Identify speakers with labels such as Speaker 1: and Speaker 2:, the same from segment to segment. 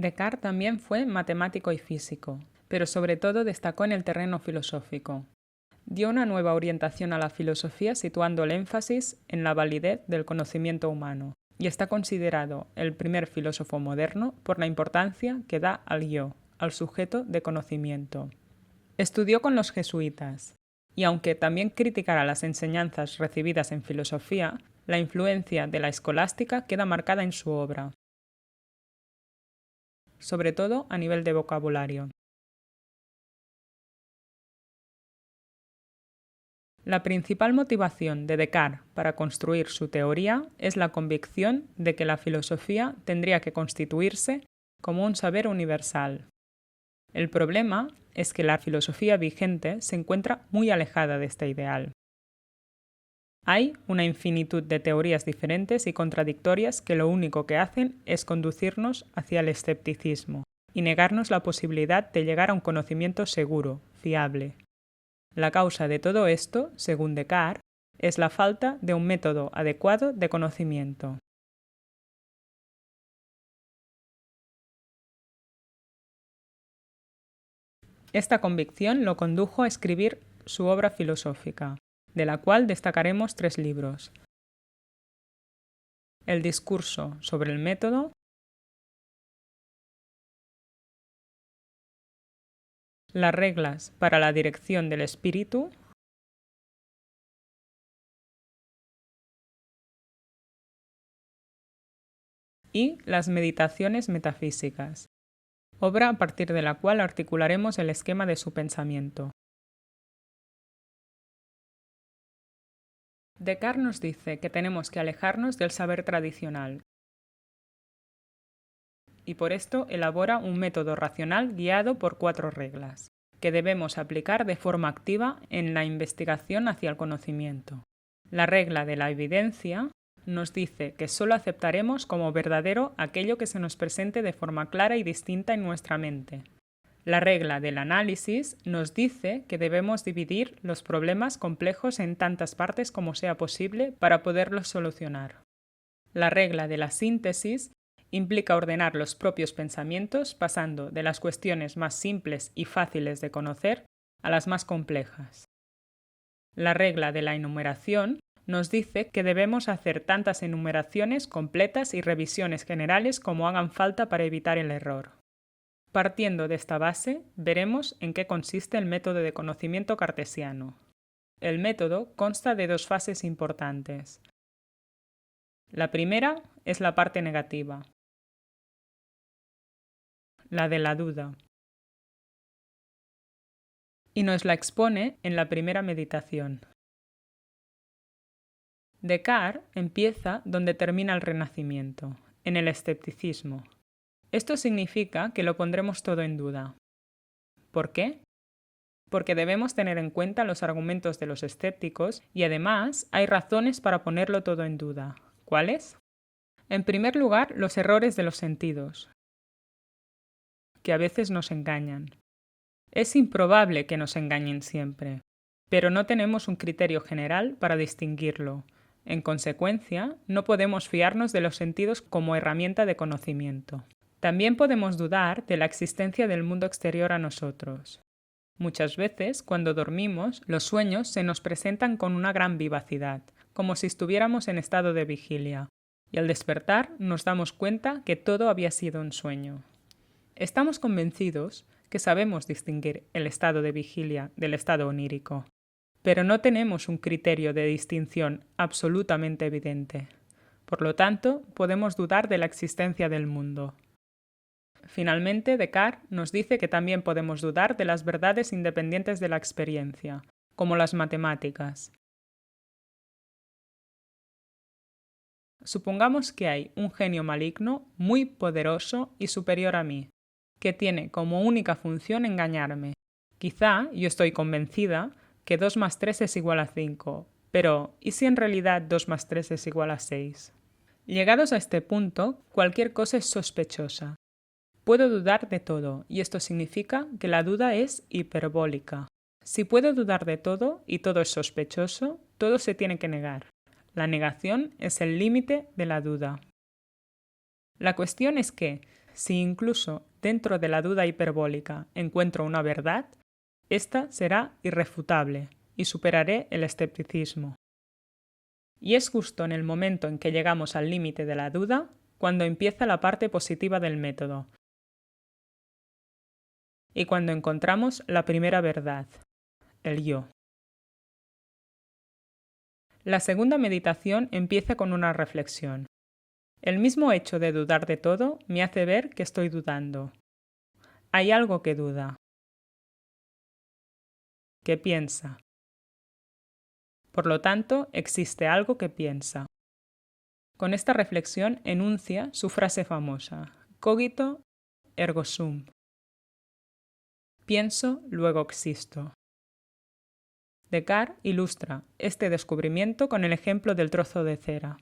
Speaker 1: Descartes también fue matemático y físico, pero sobre todo destacó en el terreno filosófico. Dio una nueva orientación a la filosofía situando el énfasis en la validez del conocimiento humano, y está considerado el primer filósofo moderno por la importancia que da al yo, al sujeto de conocimiento. Estudió con los jesuitas, y aunque también criticara las enseñanzas recibidas en filosofía, la influencia de la escolástica queda marcada en su obra, sobre todo a nivel de vocabulario. La principal motivación de Descartes para construir su teoría es la convicción de que la filosofía tendría que constituirse como un saber universal. El problema es que la filosofía vigente se encuentra muy alejada de este ideal. Hay una infinitud de teorías diferentes y contradictorias que lo único que hacen es conducirnos hacia el escepticismo y negarnos la posibilidad de llegar a un conocimiento seguro, fiable. La causa de todo esto, según Descartes, es la falta de un método adecuado de conocimiento. Esta convicción lo condujo a escribir su obra filosófica, de la cual destacaremos 3 libros: El discurso sobre el método, Las reglas para la dirección del espíritu y Las meditaciones metafísicas, obra a partir de la cual articularemos el esquema de su pensamiento. Descartes nos dice que tenemos que alejarnos del saber tradicional, y por esto elabora un método racional guiado por 4 reglas, que debemos aplicar de forma activa en la investigación hacia el conocimiento. La regla de la evidencia nos dice que solo aceptaremos como verdadero aquello que se nos presente de forma clara y distinta en nuestra mente. La regla del análisis nos dice que debemos dividir los problemas complejos en tantas partes como sea posible para poderlos solucionar. La regla de la síntesis implica ordenar los propios pensamientos pasando de las cuestiones más simples y fáciles de conocer a las más complejas. La regla de la enumeración nos dice que debemos hacer tantas enumeraciones completas y revisiones generales como hagan falta para evitar el error. Partiendo de esta base, veremos en qué consiste el método de conocimiento cartesiano. El método consta de 2 fases importantes. La primera es la parte negativa, la de la duda, y nos la expone en la primera meditación. Descartes empieza donde termina el Renacimiento, en el escepticismo. Esto significa que lo pondremos todo en duda. ¿Por qué? Porque debemos tener en cuenta los argumentos de los escépticos y además hay razones para ponerlo todo en duda. ¿Cuáles? En primer lugar, los errores de los sentidos, que a veces nos engañan. Es improbable que nos engañen siempre, pero no tenemos un criterio general para distinguirlo. En consecuencia, no podemos fiarnos de los sentidos como herramienta de conocimiento. También podemos dudar de la existencia del mundo exterior a nosotros. Muchas veces, cuando dormimos, los sueños se nos presentan con una gran vivacidad, como si estuviéramos en estado de vigilia, y al despertar nos damos cuenta que todo había sido un sueño. Estamos convencidos que sabemos distinguir el estado de vigilia del estado onírico, pero no tenemos un criterio de distinción absolutamente evidente. Por lo tanto, podemos dudar de la existencia del mundo. Finalmente, Descartes nos dice que también podemos dudar de las verdades independientes de la experiencia, como las matemáticas. Supongamos que hay un genio maligno muy poderoso y superior a mí, que tiene como única función engañarme. Quizá yo estoy convencida que 2 más 3 es igual a 5, pero ¿y si en realidad 2 más 3 es igual a 6? Llegados a este punto, cualquier cosa es sospechosa. Puedo dudar de todo, y esto significa que la duda es hiperbólica. Si puedo dudar de todo y todo es sospechoso, todo se tiene que negar. La negación es el límite de la duda. La cuestión es que, Si incluso dentro de la duda hiperbólica encuentro una verdad, esta será irrefutable y superaré el escepticismo. Y es justo en el momento en que llegamos al límite de la duda cuando empieza la parte positiva del método y cuando encontramos la primera verdad, el yo. La segunda meditación empieza con una reflexión. El mismo hecho de dudar de todo me hace ver que estoy dudando. Hay algo que duda. ¿Qué piensa? Por lo tanto, existe algo que piensa. Con esta reflexión enuncia su frase famosa, cogito ergo sum. Pienso, luego existo. Descartes ilustra este descubrimiento con el ejemplo del trozo de cera.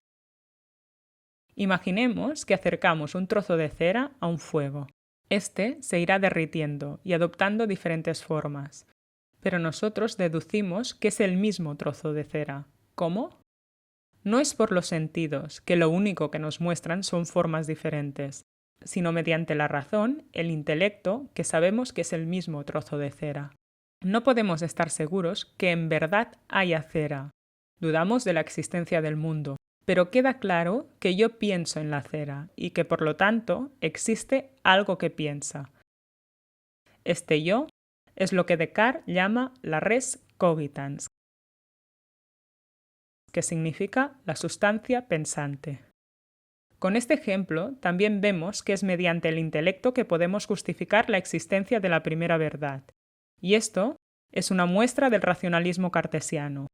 Speaker 1: Imaginemos que acercamos un trozo de cera a un fuego. Este se irá derritiendo y adoptando diferentes formas, pero nosotros deducimos que es el mismo trozo de cera. ¿Cómo? No es por los sentidos, que lo único que nos muestran son formas diferentes, sino mediante la razón, el intelecto, que sabemos que es el mismo trozo de cera. No podemos estar seguros que en verdad haya cera. Dudamos de la existencia del mundo, pero queda claro que yo pienso en la cera y que por lo tanto existe algo que piensa. Este yo es lo que Descartes llama la res cogitans, que significa la sustancia pensante. Con este ejemplo también vemos que es mediante el intelecto que podemos justificar la existencia de la primera verdad, y esto es una muestra del racionalismo cartesiano.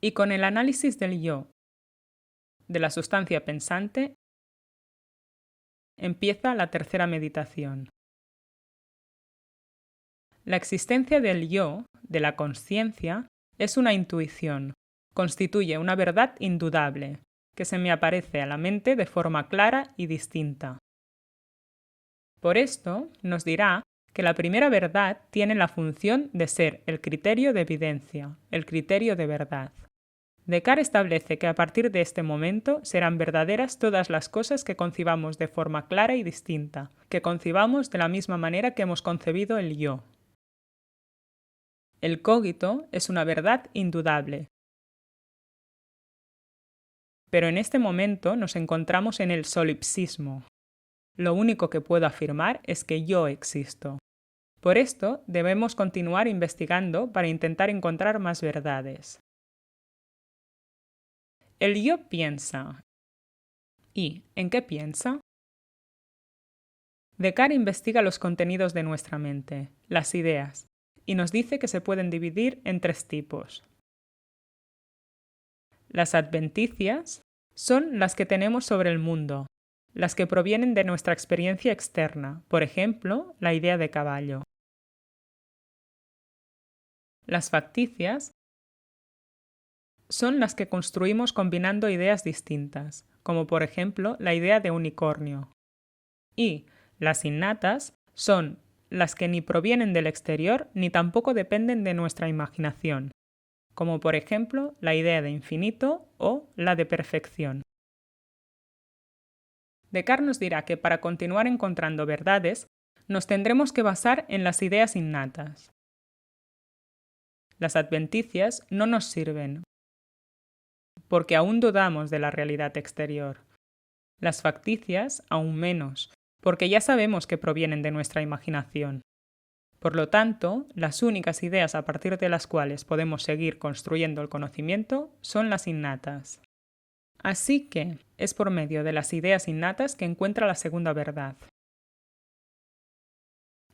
Speaker 1: Y con el análisis del yo, de la sustancia pensante, empieza la tercera meditación. La existencia del yo, de la consciencia, es una intuición, constituye una verdad indudable, que se me aparece a la mente de forma clara y distinta. Por esto, nos dirá que la primera verdad tiene la función de ser el criterio de evidencia, el criterio de verdad. Descartes establece que a partir de este momento serán verdaderas todas las cosas que concibamos de forma clara y distinta, que concibamos de la misma manera que hemos concebido el yo. El cogito es una verdad indudable. Pero en este momento nos encontramos en el solipsismo. Lo único que puedo afirmar es que yo existo. Por esto debemos continuar investigando para intentar encontrar más verdades. El yo piensa. ¿Y en qué piensa? Descartes investiga los contenidos de nuestra mente, las ideas, y nos dice que se pueden dividir en tres tipos. Las adventicias son las que tenemos sobre el mundo, las que provienen de nuestra experiencia externa, por ejemplo, la idea de caballo. Las facticias son las que construimos combinando ideas distintas, como por ejemplo la idea de unicornio. Y las innatas son las que ni provienen del exterior ni tampoco dependen de nuestra imaginación, como por ejemplo la idea de infinito o la de perfección. Descartes nos dirá que para continuar encontrando verdades, nos tendremos que basar en las ideas innatas. Las adventicias no nos sirven, porque aún dudamos de la realidad exterior. Las facticias aún menos, porque ya sabemos que provienen de nuestra imaginación. Por lo tanto, las únicas ideas a partir de las cuales podemos seguir construyendo el conocimiento son las innatas. Así que es por medio de las ideas innatas que encuentra la segunda verdad,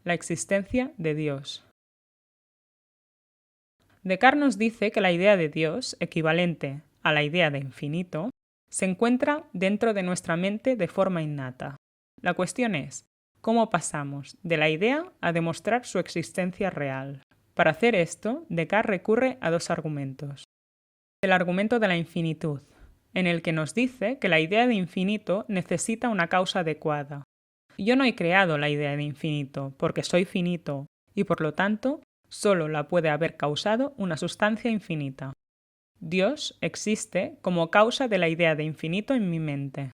Speaker 1: la existencia de Dios. Descartes nos dice que la idea de Dios, equivalente a la idea de infinito, se encuentra dentro de nuestra mente de forma innata. La cuestión es, ¿cómo pasamos de la idea a demostrar su existencia real? Para hacer esto, Descartes recurre a dos argumentos. El argumento de la infinitud, en el que nos dice que la idea de infinito necesita una causa adecuada. Yo no he creado la idea de infinito, porque soy finito, y por lo tanto, solo la puede haber causado una sustancia infinita. Dios existe como causa de la idea de infinito en mi mente.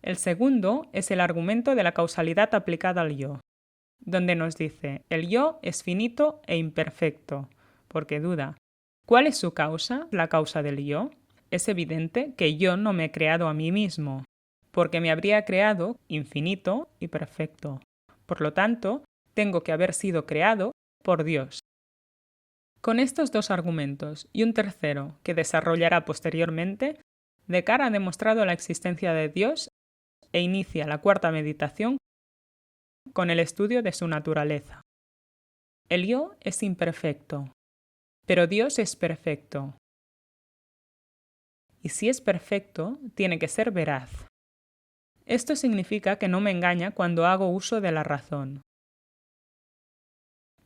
Speaker 1: El segundo es el argumento de la causalidad aplicada al yo, donde nos dice, el yo es finito e imperfecto, porque duda. ¿Cuál es su causa, la causa del yo? Es evidente que yo no me he creado a mí mismo, porque me habría creado infinito y perfecto. Por lo tanto, tengo que haber sido creado por Dios. Con estos dos argumentos y un tercero que desarrollará posteriormente, Descartes ha demostrado la existencia de Dios e inicia la cuarta meditación con el estudio de su naturaleza. El yo es imperfecto, pero Dios es perfecto. Y si es perfecto, tiene que ser veraz. Esto significa que no me engaña cuando hago uso de la razón.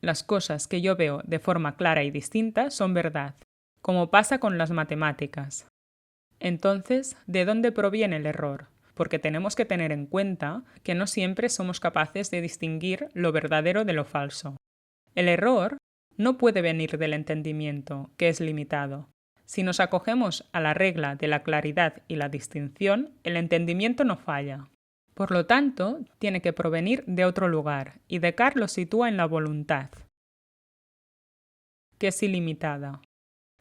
Speaker 1: Las cosas que yo veo de forma clara y distinta son verdad, como pasa con las matemáticas. Entonces, ¿de dónde proviene el error? Porque tenemos que tener en cuenta que no siempre somos capaces de distinguir lo verdadero de lo falso. El error no puede venir del entendimiento, que es limitado. Si nos acogemos a la regla de la claridad y la distinción, el entendimiento no falla. Por lo tanto, tiene que provenir de otro lugar, y Descartes lo sitúa en la voluntad, que es ilimitada.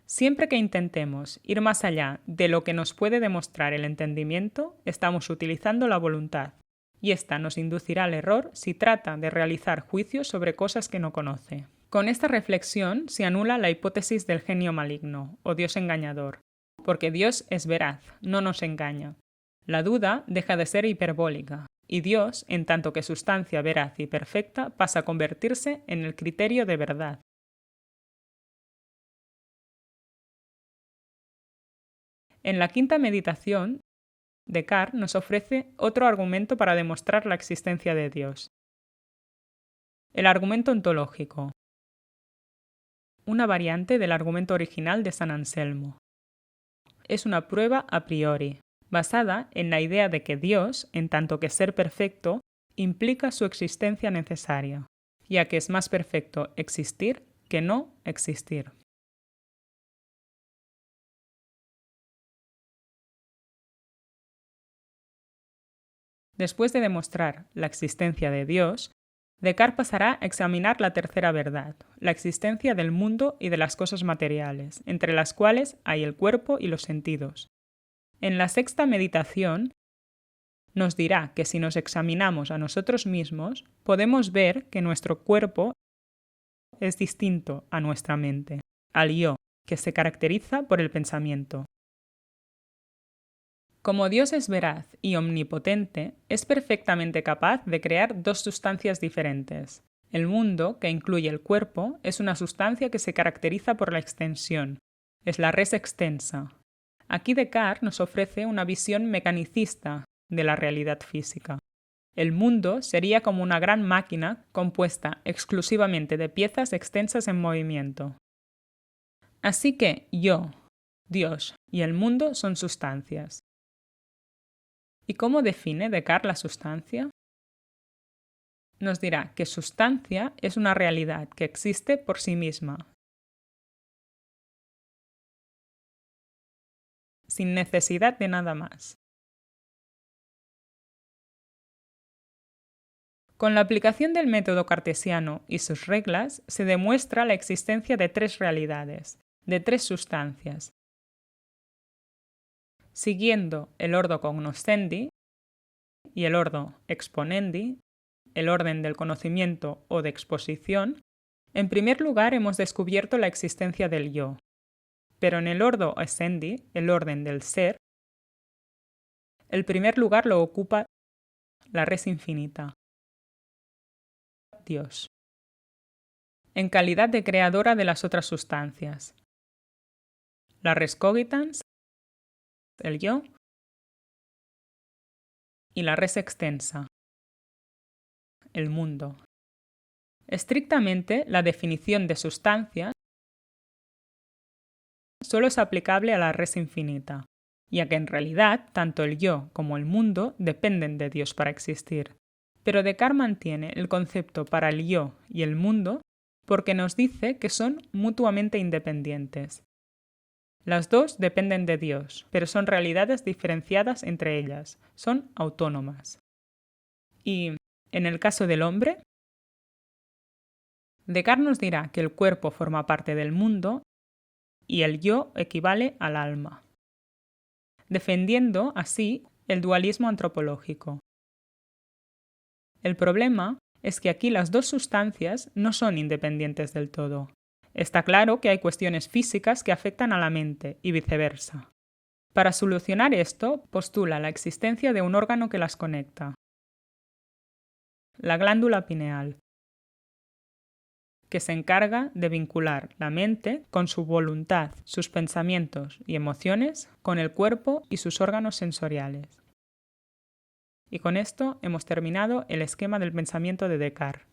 Speaker 1: Siempre que intentemos ir más allá de lo que nos puede demostrar el entendimiento, estamos utilizando la voluntad, y ésta nos inducirá al error si trata de realizar juicios sobre cosas que no conoce. Con esta reflexión se anula la hipótesis del genio maligno, o Dios engañador, porque Dios es veraz, no nos engaña. La duda deja de ser hiperbólica, y Dios, en tanto que sustancia veraz y perfecta, pasa a convertirse en el criterio de verdad. En la quinta meditación, Descartes nos ofrece otro argumento para demostrar la existencia de Dios. El argumento ontológico, una variante del argumento original de San Anselmo. Es una prueba a priori, basada en la idea de que Dios, en tanto que ser perfecto, implica su existencia necesaria, ya que es más perfecto existir que no existir. Después de demostrar la existencia de Dios, Descartes pasará a examinar la tercera verdad, la existencia del mundo y de las cosas materiales, entre las cuales hay el cuerpo y los sentidos. En la sexta meditación, nos dirá que si nos examinamos a nosotros mismos, podemos ver que nuestro cuerpo es distinto a nuestra mente, al yo, que se caracteriza por el pensamiento. Como Dios es veraz y omnipotente, es perfectamente capaz de crear dos sustancias diferentes. El mundo, que incluye el cuerpo, es una sustancia que se caracteriza por la extensión. Es la res extensa. Aquí Descartes nos ofrece una visión mecanicista de la realidad física. El mundo sería como una gran máquina compuesta exclusivamente de piezas extensas en movimiento. Así que yo, Dios y el mundo son sustancias. ¿Y cómo define Descartes la sustancia? Nos dirá que sustancia es una realidad que existe por sí misma, sin necesidad de nada más. Con la aplicación del método cartesiano y sus reglas se demuestra la existencia de tres realidades, de tres sustancias. Siguiendo el ordo cognoscendi y el ordo exponendi, el orden del conocimiento o de exposición, en primer lugar hemos descubierto la existencia del yo, pero en el ordo essendi, el orden del ser, el primer lugar lo ocupa la res infinita, Dios, en calidad de creadora de las otras sustancias. La res cogitans, el yo, y la res extensa, el mundo. Estrictamente, la definición de sustancia solo es aplicable a la res infinita, ya que en realidad tanto el yo como el mundo dependen de Dios para existir. Pero Descartes mantiene el concepto para el yo y el mundo porque nos dice que son mutuamente independientes. Las dos dependen de Dios, pero son realidades diferenciadas entre ellas, son autónomas. Y, en el caso del hombre, Descartes nos dirá que el cuerpo forma parte del mundo y el yo equivale al alma, defendiendo así el dualismo antropológico. El problema es que aquí las dos sustancias no son independientes del todo. Está claro que hay cuestiones físicas que afectan a la mente y viceversa. Para solucionar esto, postula la existencia de un órgano que las conecta, la glándula pineal, que se encarga de vincular la mente con su voluntad, sus pensamientos y emociones, con el cuerpo y sus órganos sensoriales. Y con esto hemos terminado el esquema del pensamiento de Descartes.